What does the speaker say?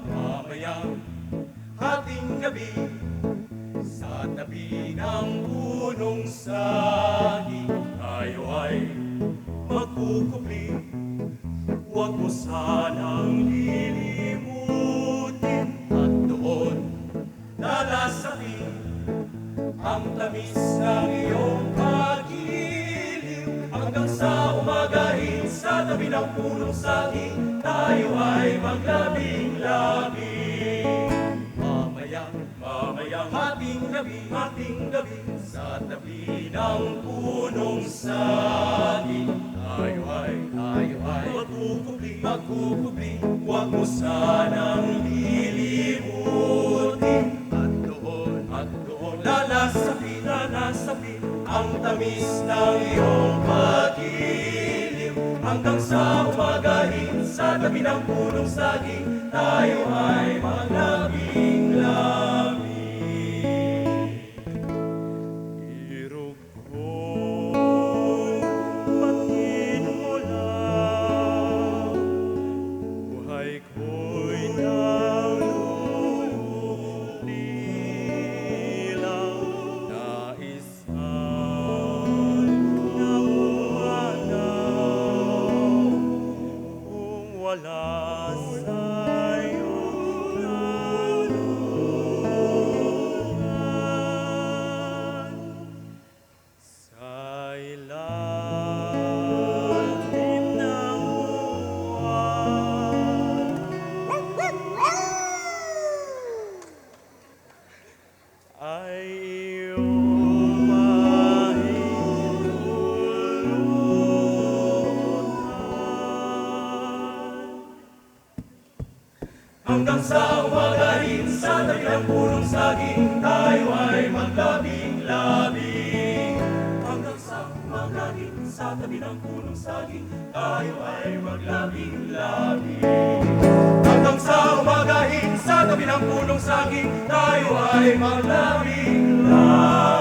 Mamayang hating gabi sa tabi ng punong saging, tayo ay magkukupli. Huwag mo sanang lilimutin at doon lalasapin ang tamis ng iyong pag-iliw. Hanggang sa umagahin sa tabi ng punong saging, tayo ay maglabing-labing. Mamayang hating gabi sa tabi ng punong saging, tayo ay magkukupli. Huwag mo sanang lilimutin at doon lalasapin ang tamis ng iyong pag-iliw. Hanggang sa umagahin sa tabi ng punong saging, tayo ay maglabing-labing. Irog ko'y pangin mo lang, buhay ko'y nalulunilaw. Naisan na umanaw kung wala sa'yo nalulungan. Sa ilalim ng buwan ay iyong mahihulutan. Hanggang sa umagahin sa tabi ng punong saging, tayo ay maglabing-labing. Hanggang sa umagahin sa tabi ng punong saging, tayo ay maglabing-labing. Hanggang sa umagahin sa tabi ng punong saging, tayo ay maglabing-labing.